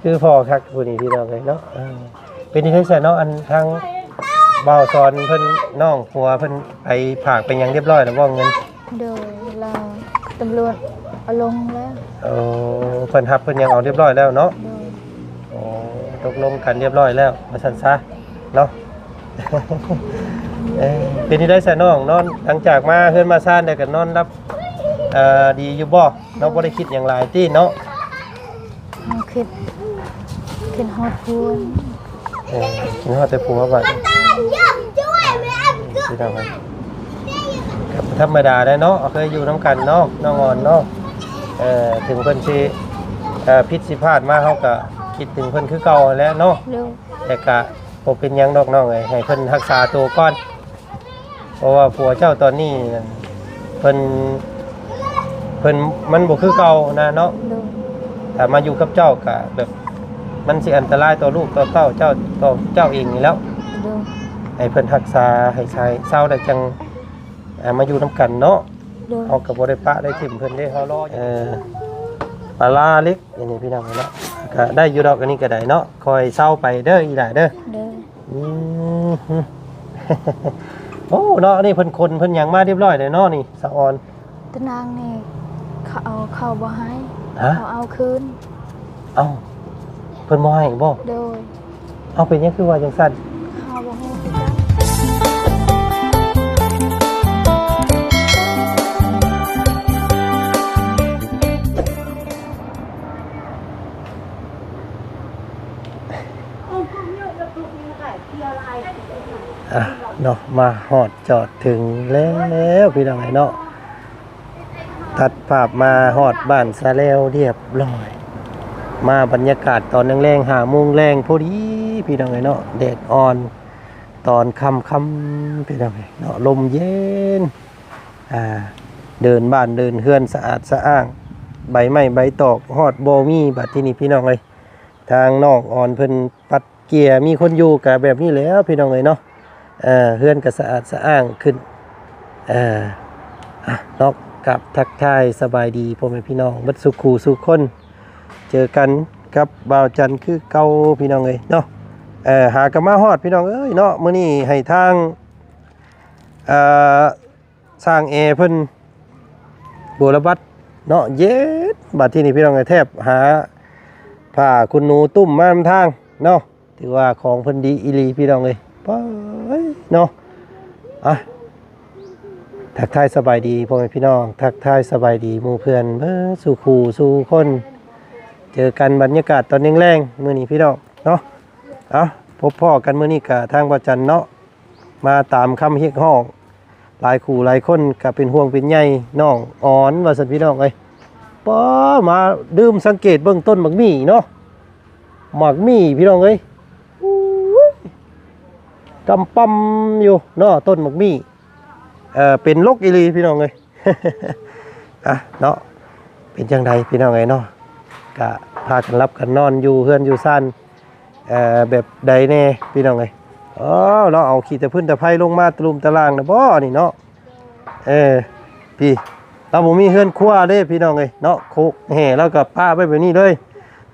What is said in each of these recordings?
คือพอคักผู้นี้พี่น้องเลยเนาะเป็นที่ให้ใส่เนาะอันทางบ่าวสอนเพิ่นน้องผัวเพิ่นไปผากเป็นหยังเรียบร้อยแล้วบ่เงินโดยเราตำรวจเอาลงแล้ว เพิ่นรับเพิ่นยังเอาเรียบร้อยแล้วเนาะโดยตกลงกันเรียบร้อยแล้วมาซั่นซะเนาะ เป็นที่ได้ใส่น้องนอนหลังจากมาเฮือนมาซ่านได้ก็นอนรับดีอยู่บ่เนาะบ่ได้คิดหยังหลายติเนาะคิดฮอดพูนคิดฮอดแต่ผัวบัดที่ทำไมธรรมดาได้เนาะเคยอยู่น้ำกันเนาะน้องอ่อนเนาะถึงเพิ่นสิพิษสิพลาดมาเฮาก็คิดถึงเพิ่นคือเก่าแล้วเนาะแต่ก็บ่เป็นหยังดอกน้องเอ้ยให้เพิ่นรักษาตัวก่อนเพราะว่าผัวเจ้าตอนนี้เพิ่นมันบ่คือเก่านะเนาะถ้ามาอยู่กับเจ้าก็แบบมันสิอันตรายต่อลูกต่อเต้าเจ้าเองนี่แล้วให้เพิ่นรักษาให้ชายเศร้าได้จังมาอยู่น้ำกันเนาะเอากับบริปะได้ถิ่มเพิ่นได้เขารอปลาลาเล็กอย่างนี้พี่น้องเนาะก็ได้อยู่ดอกอันนี้ก็ได้เนาะคอยเศร้าไปเด้ออีหล่าเด้อโอ้เนาะนี่เพิ่นคนเพิ่นหยังมาเรียบร้อยเลยเนาะนี่สะออนตนางนี่เขาเอาบ่ให้เขาเอาคืนเพิ่นบ่ให้บ่โดยเอาเป็นยังคือว่าจังซั่นเขาบ่ฮู้เนาะมาฮอดจอดถึงแล้วพี่น้องเนาะตัดภาพมาฮอดบ้านซะแล้วเรียบร้อยมาบรรยากาศตอนแรงๆ5 โมงแรงพอดีพี่น้องเนาะแดดอ่อนตอนค่ำๆพี่น้องเนาะลมเย็นเดินบ้านเดินเฮือนสะอาดสะอ้างใบไม้ใบตอกฮอดบ่มีบัดที่นี่พี่น้องเอ้ยทางนอกอ่อนเพิ่นปัดเกียร์มีคนอยู่ก็แบบนี้แล้วพี่น้องเอ้ยเนาะเฮือนก็สะอาดสะอ้างขึ้นนอกกับทักทายสบายดีพ่อแม่พี่น้องบัดสุขูสุขคนเจอกันกับบ่าวจันทร์คือเก่าพี่น้องเอ้ยเนาะหากะมาฮอดพี่น้องเอ้ยเนาะมื้อนี้ให้ทางสร้างเพิ่นบัวระบัดเนาะเย็ดบัดที่นี่พี่น้องเอ้ยแทบหาผ้าคุณหนูตุ้มมานำทางเนาะถือว่าของเพิ่นดีอีหลีพี่น้องเอ้ยไปเนาะทักทายสบายดีพ่อแม่พี่น้องทักทายสบายดีหมู่เพื่อนสู่คู่สู่คนเจอกันบรรยากาศตอนแรงๆมื้อนี้พี่น้องเนาะพบพ่อกันมื้อนี้กับทางบ่าวจันทร์เนาะมาตามคำเรียกร้องหลายคู่หลายคนก็เป็นห่วงเป็นใยน้องอ่อนว่าซั่นพี่น้องเอ้ยป้อมาดื่มสังเกตเบื้องต้นหมักมี่เนาะหมักมี่พี่น้องเอ้ยกำปั้มอยู่เนาะต้นหมักมี่เป็นลกอีหลีพี่น้องเอ้ย เนาะเป็นจังไดพี่น้องเอ้ยเนาะก็พากันรับกันนอนอยู่เฮือนอยู่ซ่านแบบใดแน่พี่น้องเอ้ยเราเอาขี้ตะพื้นตะไคร้ลงมาตะลุมตะลางนะบ่นี่เนาะพี่เราบ่มีเฮือนครัวเด้พี่น้องเอ้ยเนาะโคกแห่แล้วก็ป้าไว้แบบนี้เลย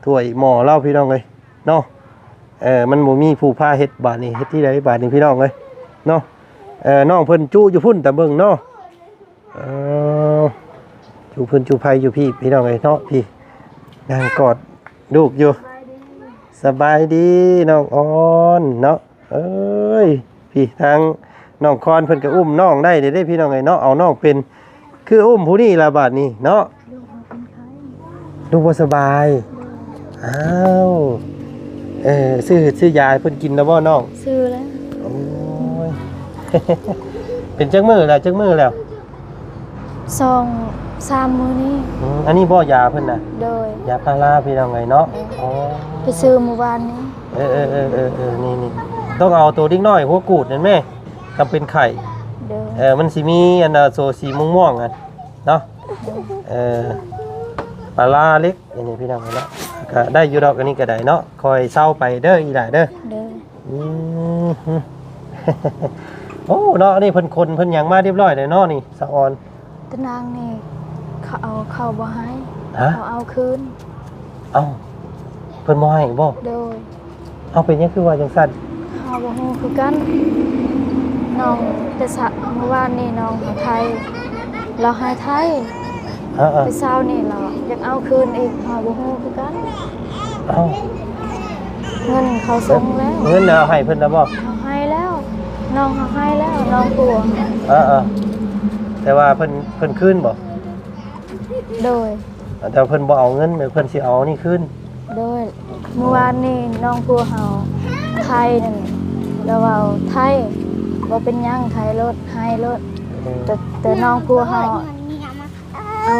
ถ้วยหม้อเราพี่น้องเอ้ยเนาะมันบ่มีผู้พาเฮ็ดบาดนี้เฮ็ดที่ใดบาดนี้พี่น้องเอ้ยเนาะน้องเพิ่นจู้อยู่พุ่นแต่เบิ่งเนาะจูเพิ่นจูไผอยู่พี่น้องเอ้ยเนาะพี่นั่งกอดลูกอยู่สบายดีน้องอ่อนเนาะพี่ทางน้องคอนเพิ่นก็อุ้มน้องได้เด้พี่น้องเอ้ยเนาะเอาน้องเป็นคืออุ้มผู้นี้ละบาดนี้เนาะลูกบ่สบายซื้อยาเพิ่นกินแล้วบ่น้องซื้อแล้วโอ้ย เป็นจักมื้อแล้ว2-3 มื้อนี้อันนี้บ่ยาเพิ่นน่ะโดยยาพาราพี่น้องเอ้ยเนาะไปซื้อเมื่อวานนี้นี่ต้องเอาตัวดิ้งน้อยหัวกูดนั่นแม่ก็เป็นไข่มันสิมีอันโซสีม่วงๆอ่ะเนาะปลาลาเล็กอย่างนี้พี่น้องเนาะก็ได้อยู่ดอกอันนี้ก็ได้เนาะคอยเศร้าไปเด้ออีหล่าเด้อโอ้เนาะนี่เพิ่นคนเพิ่นหยังมาเรียบร้อยเลยเนาะนี่สะออนตนางนี่เขาบ่ให้เขาเอาคืน เอ้าเพิ่นบ่ให้บ่ โดย เอาเป็นหยังคือว่าจังซั่น เฮาบ่ฮู้คือกันน้องแต่สะเมื่อวานนี่น้องของไทยเราให้ไทย เออ ไปเช้านี่เราอยากเอาคืนอีกเฮาบ่ฮู้คือกัน เอ้า เงินเขาส่งแล้ว เงินน่ะเอาให้เพิ่นแล้วบ่ เขาให้แล้วน้องเขาให้แล้วน้องกลัว เออแต่ว่าเพิ่นคืนบ่ โดย แต่เพิ่นบ่เอาเงินเพิ่นสิเอานี่คืน โดยเมื่อวานนี่น้องกลัวเฮาไทยนั่นแล้วว่าไทยบ่เป็นหยังไทยรถให้รถแต่น้องกลัวเฮาเอา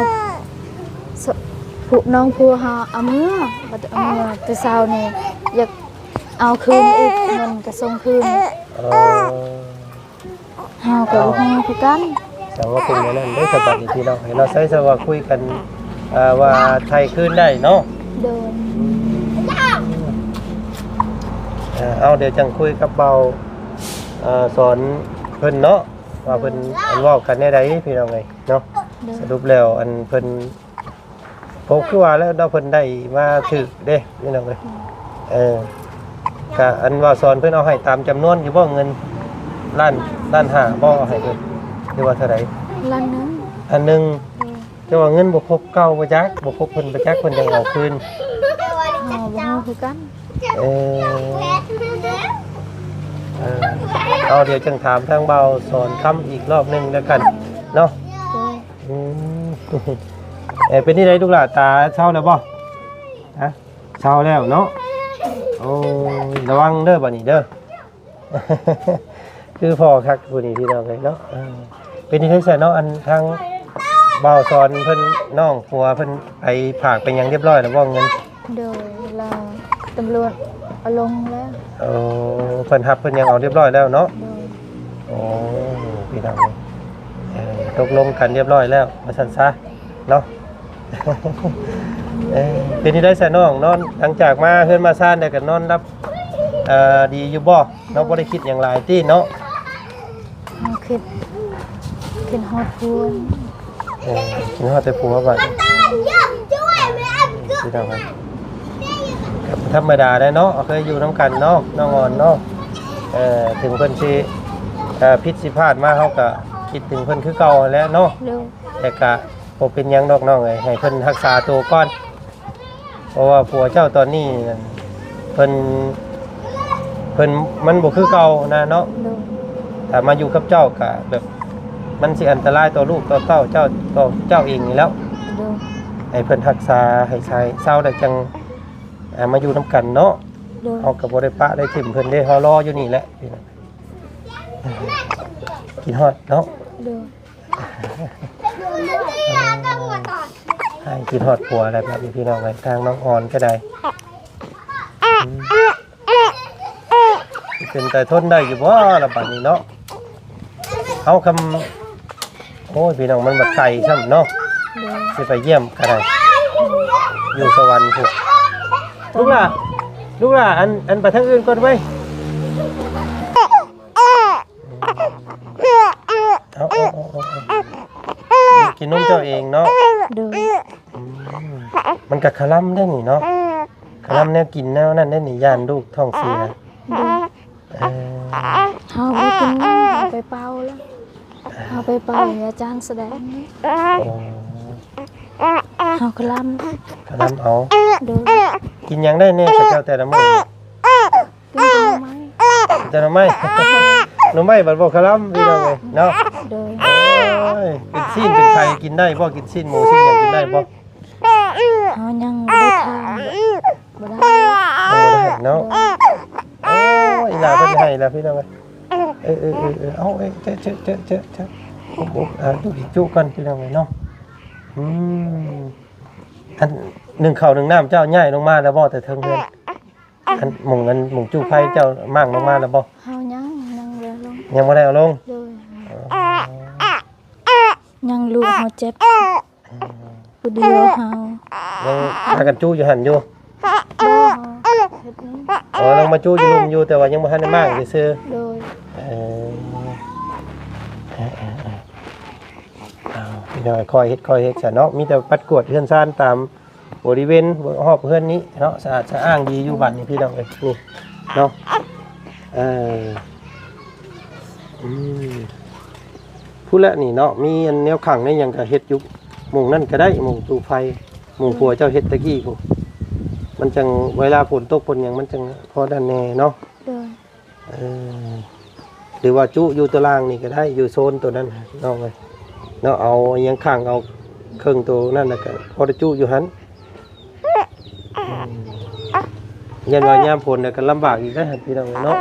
ผู้น้องกลัวเฮาเอาเมื่อบัดเอาเมื่อแต่เช้านี่อยากเอาคืนอีกเงินก็ส่งคืน เออ เฮาก็บ่ฮู้คือกัน แต่ว่าเป็นอย่างนั้นเด้อสบัดนี้พี่น้องให้เราใช้สว่าคุยกันว่าไทยคืนได้เนาะ โดน เอาเดี๋ยวจังคุยกับเบาสอนเพิ่นเนาะว่าเพิ่นอันเว้ากันแนวใดพี่น้องเอ้ยเนาะ โด ส น รุปแล้วอันเพิ่นพบคือว่าแล้วเนาะเพิ่นได้มาถึกเด้พี่น้องเอ้ยก็อันว่าสอนเพิ่นเอาให้ตามจำนวนอยู่บ่เงินล้านห้าบ่เอาให้เพิ่นหรือว่าเท่าไหร่ ล้านหนึง อันหนึงแต่ว่าเงินบ่ครบเก่าบ่จักบ่ครบเพิ่นบ่จักเพิ่นยังเอาคืน เฮาบ่ฮู้คือกัน เออเอาเดี๋ยวจังถามทางเบาสอนคำอีกรอบหนึงแล้วกันเนาะ โดย อืม เป็นนี่ไรลูกหลานตาเช้าแล้วบ่ฮะเช้าแล้วเนาะโอ้ยระวังเด้อบ่นี่เด้อ คือพ่อคักผู้นี้พี่น้องเลยเนาะเป็นนี่ได้ใส่เนาะอันทางเบาสอนเพิ่นน้องผัวเพิ่นไปผากเป็นหยังเรียบร้อยแล้วบ่เงิน โดยเราตำรวจเอาลงแล้ว โอ้เพิ่นรับเพิ่นยังเอาเรียบร้อยแล้วเนาะ โดย โอ้พี่น้องตกลงกันเรียบร้อยแล้วมาสั่นซะเนาะ เป็นที่ได้ใส่น้องนอนหลังจากมาเพื่อนมาซ่านได้กันนอนรับดีอยู่บ่น้องบ่ได้คิดอย่างไรที่เนาะ เฮาคิดฮอดพวน คิดว่าแต่ผัวบัดพี่น้องครับธรรมดาได้เนาะเคยอยู่น้ำกันเนาะน้องอ่อนเนาะถึงเพิ่นสิพิษสิพลาดมาเฮาก็คิดถึงเพิ่นคือเก่าแล้วเนาะ เร็ว แต่ก็บ่เป็นหยังดอกน้องเอ้ยให้เพิ่นรักษาตัวก่อนเพราะว่าผัวเจ้าตอนนี้นั่นเพิ่นมันบ่คือเก่านะเนาะ เร็ว ถ้ามาอยู่กับเจ้าก็แบบมันสิอันตรายต่อลูกต่อเต้าเจ้าต่อเจ้าเองนี่แล้ว เร็ว ให้เพิ่นรักษาให้ใช้เศร้าได้จังมาอยู่นํกันเนาะ เร็ว เฮาก็บ่ได้ปะได้ทิ่มเพิ่นเด้เฮารออยู่นี่แหละพี่น้องกินฮอดเนาะ เร็ว ให้กินฮอดผัวอะไรแบบนี้พี่น้องไงทางน้องอ่อนก็ได้เป็นแต่ทนได้อยู่บ่ละบัดนี้เนาะเอาคำโอ้ยพี่น้องมันบัดไก่ซ้ำเนาะ เร็ว สิไปเยี่ยมก็ได้อยู่สวรรค์พุลูกล่ะอันไปทางอื่นก่อนไว้เอากินนมเจ้าเองเนาะ เร็ว มันกับคาลัมได้หนิเนาะคาลัมเนี่ยกินแนวนั่นได้หนิย่านลูกท้องเสีย เร็วเฮาไปกินน้ำเฮาไปเป่าแล้วเฮาไปเป่าให้อาจารย์แสดงเฮาคลำ คาลัมเอา เร็ว กินหยังได้เนี่ยข้าเจ้าแต่ละมื้อ กินต้นไม้ แต่ละไม้ หน่อไม้บัดบ่คาลัมพี่น้องเอ้ยเนาะ เร็ว โอ้ยเป็นซีนเป็นไข่กินได้บ่กินซีนหมูซีนหยังกินได้บ่ เฮายังบ่ได้ทานบ่ได้ บ่ได้เนาะโอ้ยหลาเพิ่นให้แล้วพี่น้องเอ้ยเอาเจ๊โอ้ดูอีกจุกันพี่น้องเอ้ยเนาะอันหนึ่งข้าวหนึ่งน้ำเจ้าย่ายลงมาแล้วบ่แต่เทิงเฮือนอันหม่งจูไผเจ้ามั่งลงมาแล้วบ่ เฮายังเลยลง ยังบ่ได้เอาลง เลยยังลูกเฮาเจ็บผู้เดียวเฮา ยังพากันจูอยู่หั่นอยู่ บ่เฮาเฮ็ดนี้ อ๋อลงมาจูอยู่ลุมอยู่แต่ว่ายังบ่ทันได้มั่งซื่อ โดย พี่น้อยคอยเฮ็ดซะเนาะมีแต่ปัดกวดเฮือนซ่านตาม บริเวณรอบเพื่อนนี้เนาะสะอาดสะอ้างดีอยู่บ้านนี่พี่น้องเอ้ยนี่เนาะพูดแล้วนี่เนาะมีอันแนวขังในหยังก็เฮ็ดอยู่หมู่นั่นก็ได้หมู่ตู้ไฟหมู่ผัวเจ้าเฮ็ดตะกี้พุ่นมันจังเวลาฝนตกฝนหยังมันจังพอด้านแน่เนาะหรือว่าจุอยู่ตารางนี่ก็ได้อยู่โซนตัวนั้นเนาะเลยเนาะเอาหยังขังเอาเครื่องตัวนั่นน่ะก็พอได้จุอยู่หั่นยันว่ายามฝนเนี่ยก็ลำบากอีกนะพี่น้องเนาะ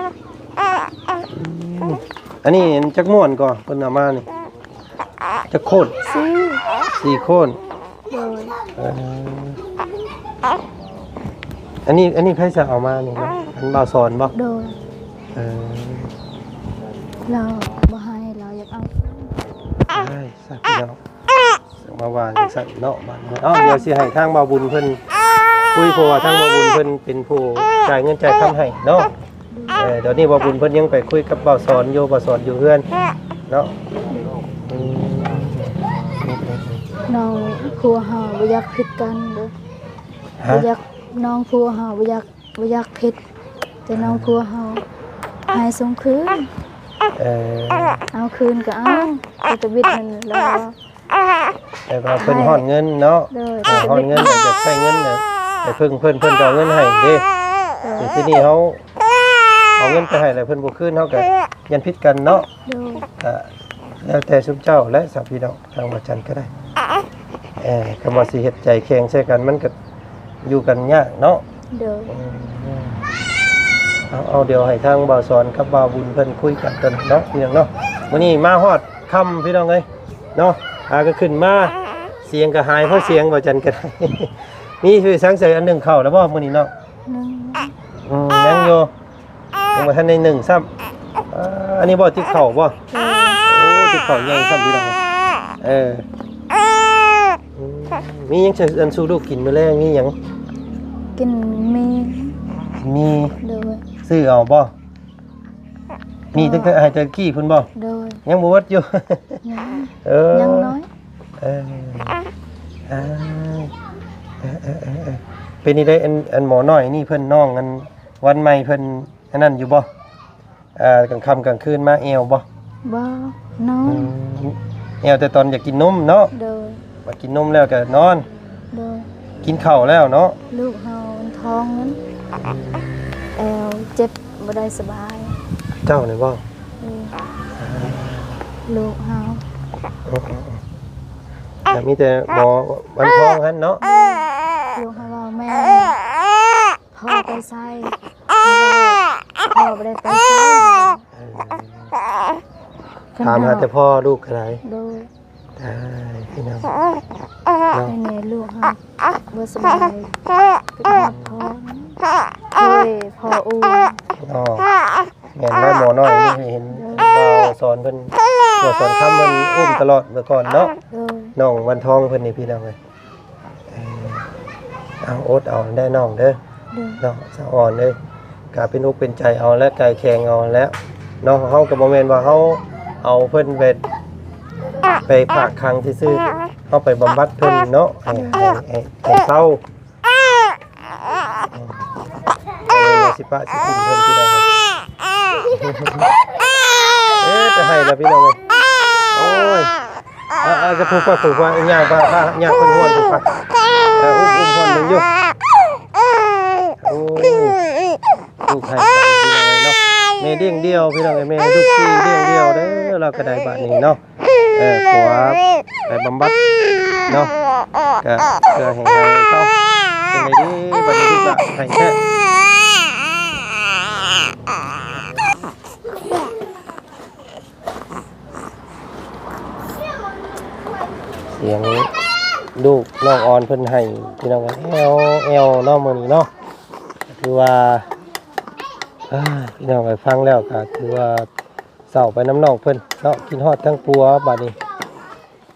อันนี้จักม่วนก่อนเพิ่นเอามานี่จักโคน4โคนอันนี้ใครจะเอามานี่เนาะอันบ่าวสอนบ่โดยเราบ่ให้เราอยากเอาได้สักพี่น้องมาวางสักเนาะบ้านเดี๋ยวสิให้ทางบ่าวบุญเพิ่นคุยเพราะว่าทางบ่าวบุญเพิ่นเป็นผู้จ่ายเงินจ่ายคำให้เนาะเดี๋ยวนี้บ่าวบุญเพิ่นยังไปคุยกับบ่าวสอนอยู่บ่าวสอนอยู่เฮือนเนาะน้องผัวเฮาบ่อยากผิดกันเด้อบ่อยากน้องผัวเฮาบ่อยากผิดแต่น้องผัวเฮาให้ส่งคืนเอาคืนก็เอาแต่บิดมันแล้วแต่ว่าเพิ่นฮอดเงินเนาะฮอดเงินจะใช้เงินน่ะแต่เพิ่นก็เอาเงินให้เด้ทีนี้เฮาเอาเงินไปให้แล้วเพิ่นบ่คืนเฮาก็ยันผิดกันเนาะแล้วแต่ซุมเจ้าและสัพพี่น้องทางบ่จันก็ได้คำว่าสิเฮ็ดใจแข็งใส่กันมันก็อยู่กันยากเนาะเอาเดี๋ยวให้ทางบ่าวสอนกับบ่าวบุญเพิ่นคุยกันกันเนาะพี่น้องเนาะมื้อนี้มาฮอดค่ำพี่น้องเอ้ยเนาะก็ขึ้นมาเสียงก็หายเพราะเสียงบ่จันก็ได้มีช่วยสังเสริญอันหนึ่งเข้าแล้วบ่มื้อนี้เนาะยังอยู่ยังบ่ทันได้หนึ่งซ้ำอันนี้บ่ติดเข้าบ่โอ้ติดเข้าใหญ่ซ้ำพี่น้องมีหยังจะอันสู่ลูกกินมื้อแลงมีหยังกินมีโดยซื้อเอาบ่มีตั้งแต่ให้ตะกี้พุ่นบ่โดยยังบ่หมดอยู่ยังน้อยเป็นนี่ได้อันหมอน้อยนี่เพิ่นน้องอันวันใหม่เพิ่นอันนั้นอยู่บ่กลางค่ำกลางคืนมาแอวบ่นอนแอวแต่ตอนอยากกินนมเนาะโดยมากินนมแล้วก็นอนโดยกินข้าวแล้วเนาะลูกเฮาท้องนั้นแอวเจ็บบ่ได้สบายเจ้านี่บ่ลูกเฮาแต่มีแต่หมอวันท้องหั่นเนาะลูกเฮาว่าแม่พ่อไปไสพ่อบ่ได้ไปไสถามหาแต่พ่อลูกอะไรโดยพี่น้องแม่ลูกเฮาบ่สบายเป็นพ่ออูแม่นได้หมอน้อยนี่เห็นบ่าวสอนเพิ่นบ่สอนคำมันอุ้มตลอดเมื่อก่อนเนาะน้องวันทองเพิ่นนี่พี่น้องเอ้ยเอาอดเอาได้น้องเด้อเนาะสะอ่อนเด้อกะเป็นอกเป็นใจเอาและกายแข็งเอาแล้วเนาะเฮาก็บ่แม่นว่าเฮาเอาเพิ่นไปฝากคังซื่อๆเฮาไปบำบัดเพิ่นเนาะให้เศร้าสิปะสิกินเพิ่นพี่น้องจะให้แล้วพี่น้องเลยโอ้ยจะผูกว่าย่างป้าย่างคนห้วนผูกป้าอุ้มห้วนมึงอยู่โอ้ยลูกให้พี่น้องเลยเนาะแม่เลี้ยงเดียวพี่น้องเลยแม่ลูกพี่เลี้ยงเดียวเด้อเราก็ได้บาทนี้เนาะขอไปบำบัดเนาะก็เพื่อให้เขาเป็นไงดีบัดนี้ลูกหลานให้แค่เสียงลูกน้องออนเพิ่นให้พี่น้องแอลน้องมื้อนี้เนาะคือว่าพี่น้องไปฟังแล้วก็คือว่าเศร้าไปน้ำน้องเพิ่นเนาะกินฮอดทั้งปัวบัดนี้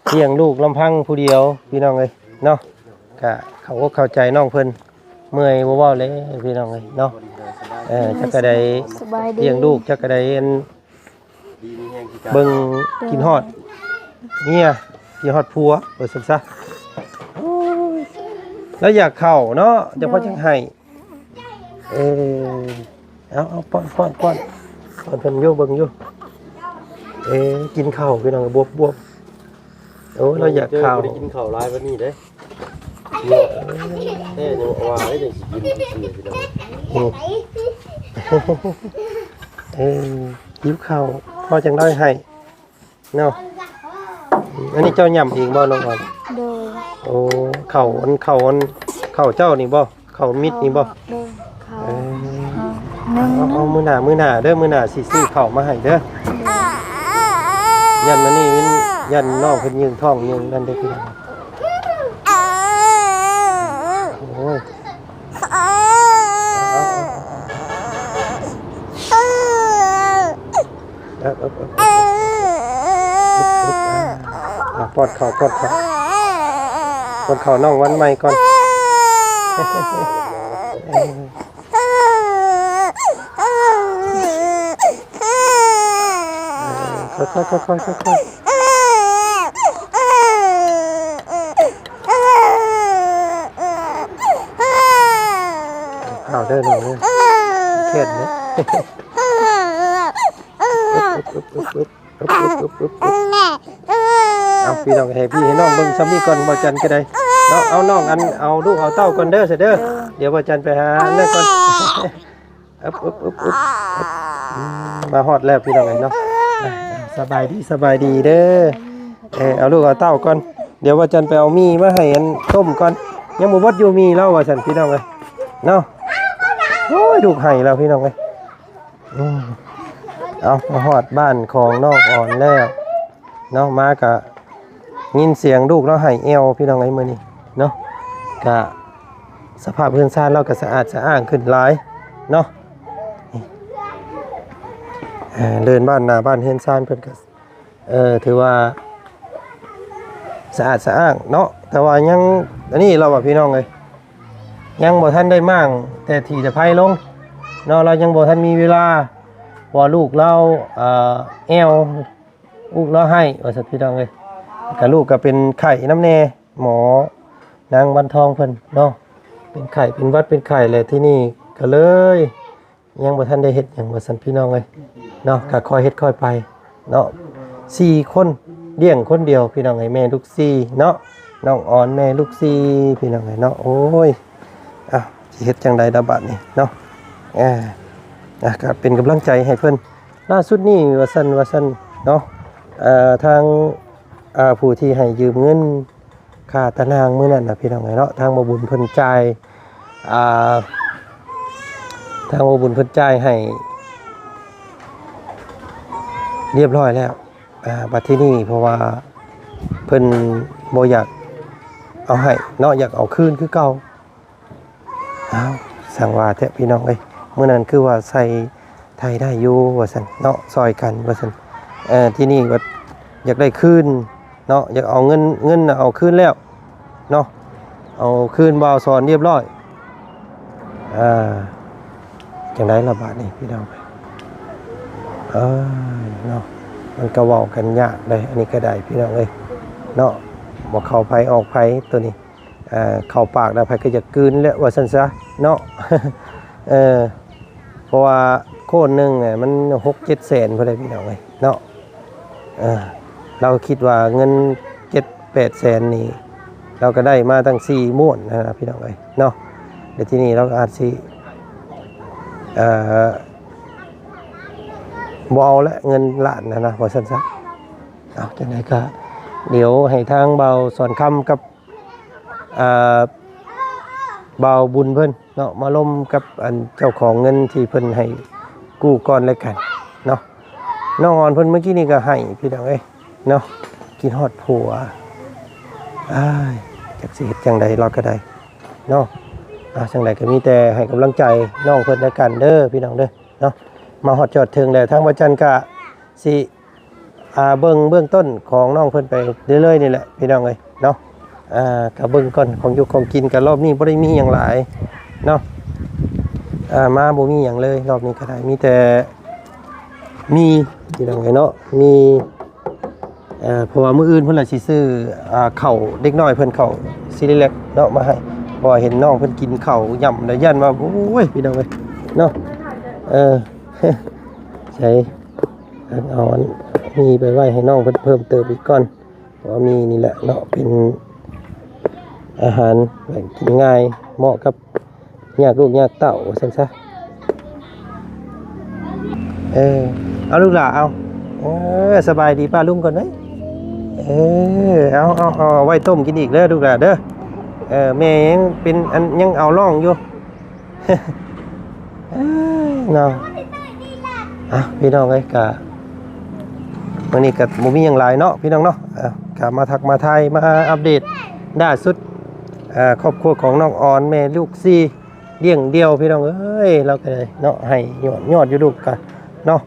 เลี้ยงลูกลำพังผู้เดียวพี่น้องเอ้ยเนาะก็เขาก็เข้าใจน้องเพิ่นเมื่อยบ่เว้าเลยพี่น้องเอ้ยเนาะจักก็ได้เลี้ยงลูกจักก็ได้เบิ่งกินฮอดเมียกินฮอดผัวว่าซั่นซะ แล้วอยากเข้าเนาะจะพ่อจังให้เอาป้อนเพิ่นอยู่เบิ่งอยู่กินข้าวพี่น้องบวบโอ้เราอยากข้าวได้กินข้าวหลายวันนี้เด้ยังว่าได้จังสิกินพี่น้องหิวข้าวพ่อจังได้ให้เนาะอันนี้เจ้าย่ำเองบ่น้องอ่อน โดย โอ้เข่าเจ้านี่บ่เข่ามิดนี่บ่ โดยเขานึ่ง เอามื้อหน้าเด้อมื้อหน้าสิซื้อข้าวมาให้เด้อยันมานี่มันยันน้องเพิ่นยืนท้องยืนนั่นเด้อพี่น้องโอ้ยปอดเข่าน้องวันใหม่ก่อนค่อยเอาเด้อน้องเด้อเข็ดเด้อเอาพี่น้องให้พี่ให้น้องเบิ่งซ้ำนี่ก่อนบ่จันก็ได้เนาะเอาน้องอันเอาลูกเอาเต้าก่อนเด้อเด้อเดี๋ยวบ่จันไปหาเลิกก่อนมาฮอดแล้วพี่น้องเนาะสบายดีเด้อเอาลูกเอาเต้าก่อนเดี๋ยวบ่จันไปเอามีมาให้อันต้มก่อนยังบ่บดอยู่มีแล้วว่าซั่นพี่น้องเอ้ยเนาะโอ้ยลูกให้แล้วพี่น้องเอ้ยเอามาฮอดบ้านของน้องอ่อนแล้วเนาะมากะยินเสียงลูกเราให้เอวพี่น้องไอ้มื้อนี้เนาะกะสภาพเรือนซ่านเราก็สะอาดสะอ้างขึ้นหลายเนาะเดินบ้านหน้าบ้านเรือนซ่านเพิ่นก็ถือว่าสะอาดสะอ้างเนาะแต่ว่ายังอันนี้เราว่าพี่น้องเอ้ยยังบ่ทันได้มั่งแต่ที่จะไผลงเนาะเรายังบ่ทันมีเวลาว่าลูกเราแอวลูกเราให้ว่าสัตว์พี่น้องเลยกับลูกก็เป็นไข่น้ำแน่หมอนางวันทองเพิ่นเนาะเป็นไข่เป็นวัดเป็นไข่เลยที่นี่ก็เลยยังบ่ทันได้เฮ็ดหยังว่าสัตว์พี่น้องเลยเนาะก็ค่อยเฮ็ดค่อยไปเนาะ4คนเลี้ยงคนเดียวพี่น้องไอ้แม่ลูก4เนาะน้องอ่อนแม่ลูก4พี่น้องไอ้เนาะโอ้ยสิเฮ็ดจังได๋ดาบัดนี่เนาะก็เป็นกำลังใจให้เพิ่นล่าสุดนี่ว่าซั่นเนาะทางผู้ที่ให้ยืมเงินค่าตะนางมื้อนั้นน่ะพี่น้องเนาะทางบ่บุญเพิ่นจ่ายทางบ่บุญเพิ่นจ่ายให้เรียบร้อยแล้วบัดที่นี่เพราะว่าเพิ่นบ่อยากเอาให้เนาะอยากเอาคืนคือเก่าสั่งว่าแท้พี่น้องเอ้ยมื้อนั้นคือว่าใส่ไทยได้อยู่ว่าซั่นเนาะซอยกันว่าซั่นที่นี่ก็อยากได้คืนเนาะอยากเอาเงินเอาคืนแล้วเนาะเอาคืนบ่าวสอนเรียบร้อยจังได๋ล่ะบาดนี้พี่น้องเนาะมันก็เว้ากันยากได้อันนี้ก็ได้พี่น้องเอ้ยเนาะบ่เข้าไผออกไผตัวนี้เข้าปากแล้วไผก็จะกลืนแล้วว่าซั่นซะเนาะเพราะว่าโคนนึงเนี่ยมัน 6-7 แสนพอได้พี่น้องเอ้ยเนาะเราคิดว่าเงิน 7-8 แสนนี่เราก็ได้มาตั้ง4ม้วนนะพี่น้องเอ้ยเนาะเดี๋ยวที่นี่เราอาจสิบ่เอาละเงินล้านนะว่าซั่นซะเอาจังได๋ก็เดี๋ยวให้ทางเบาสอนคำกับเบาบุญเพิ่นเนาะมาล้มกับอันเจ้าของเงินที่เพิ่นให้กู้ก่อนแล้วกันเนาะน้องอ่อนเพิ่นเมื่อกี้นี่ก็ให้พี่น้องเอ้ยเนาะกินฮอดผัวจักสิเฮ็ดจังใดเราก็ได้เนาะจังใดก็มีแต่ให้กำลังใจน้องเพิ่นแล้วกันเด้อพี่น้องเด้อเนาะมาฮอดจอดถึงแล้วทางวัดจันทร์ก็สิเบื้องต้นของน้องเพิ่นไปเรื่อยๆนี่แหละพี่น้องเอ้ยเนาะกับเบิ่งก่อนของอยู่ของกินกันรอบนี้บ่ได้มีหยังหลายเนาะมาบ่มีหยังเลยรอบนี้ก็ได้มีแต่มีพี่น้องเอ้ยเนาะมีเพราะว่ามื้ออื่นเพิ่นล่ะสิซื้อข้าวเด็กน้อยเพิ่นข้าวซีรีเล็กเนาะมาให้ พอเห็นน้องเพิ่นกินข้าวย่ำแล้วยันว่าโอ้ยพี่น้องเอ้ยเนาะใช้เอาอันมีไปไว้ให้น้องเพิ่นเพิ่มเติมอีกก่อนเพราะว่ามีนี่แหละเนาะเป็นอาหารแบบกินง่ายเหมาะกับญาติลูกญาติเต้าซั่นซะเอาลูกหล่ะเอาสบายดีป้าลุงก่อนไหมเอาไว้ต้มกินอีกเด้อลูกหล่ะเด้อแม่ยังเป็นอันยังเอาล่องอยู่ เนาะพี่น้องเอ้ยกะวันนี้กับมุมีอย่างไรเนาะพี่น้องเนาะกะมาทักมาไทยมาอัปเดตล่าสุดครอบครัวของน้องออนแม่ลูกซี่เลี้ยงเดียวพี่น้องเอ้ยเราก็เลยเนาะให้ยอดอยู่ลูกกันเนาะ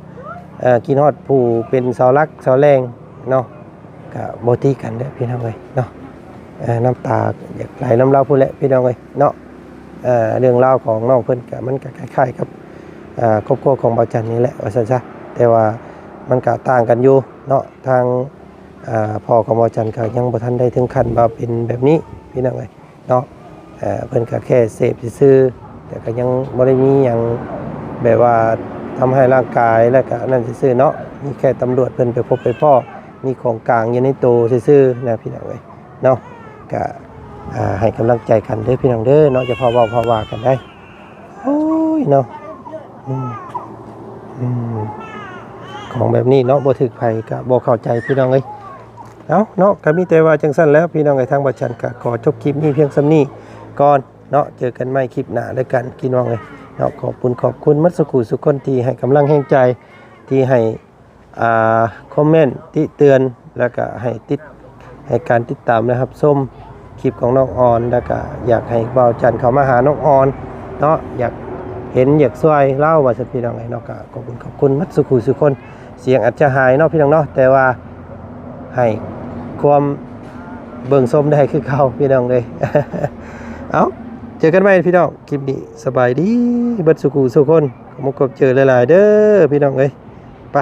กินฮอดผู้เป็นเสาหลักเสาแรงเนาะกะโบตีกันเด้อพี่น้องเอ้ยเนาะน้ำตาอยากไหลน้ำเล่าพูดแหละพี่น้องเอ้ยเนาะเรื่องเล่าของน้องเพิ่นกะมันก็คล้ายๆกับครอบครัวของบ่าวจันนี่แหละว่าซั่นซะแต่ว่ามันก็ต่างกันอยู่เนาะทางพ่อของบ่าวจันก็ยังบ่ทันได้ถึงขั้นว่าเป็นแบบนี้พี่น้องเอ้ยเนาะเพิ่นก็แค่เสพซื่อๆแต่ก็ยังบ่ได้มีหยังแบบว่าทำให้ร่างกายแล้วก็นั่นซื่อๆเนาะมีแค่ตำรวจเพิ่นไปพบไปพ่อมีของกลางอยู่ในตู้ซื่อๆนะพี่น้องเอ้ยเนาะก็ให้กำลังใจกันเด้อพี่น้องเด้อเนาะจะพอเว้าพอว่ากันได้โอ้ยเนาะของแบบนี้เนาะบ่ถึกไผก็บ่เข้าใจพี่น้องเอ้ยเอาเนาะก็มีแต่ว่าจังซั่นแล้วพี่น้องเอ้ยทางบ่ชันก็ขอจบคลิปนี้เพียงส่ำนี้ก่อนเนาะเจอกันใหม่คลิปหน้าด้วยกันพี่น้องเอ้ยเนาะขอบคุณมัดสุขุสุขคนที่ให้กำลังแห่งใจที่ให้คอมเมนต์ติเตือนแล้วก็ให้การติดตามนะครับส้มคลิปของน้องออนแล้วก็อยากให้บ่าวจันเข้ามาหาน้องออนเนาะอยากเห็นอยากช่วยเล่าว่าสักพี่น้องไงเนาะก็ขอบคุณมัดสุขุสุขคนเสียงอาจจะหายเนาะพี่น้องเนาะแต่ว่าให้ความเบิ่งส้มได้คือเขาพี่น้องเลย เอาเจอกันใหม่พี่น้องคลิปนี้สบายดีมัดสุขุสุขคนขอบคุณเจอหลายๆเด้อพี่น้องเอ้ยไป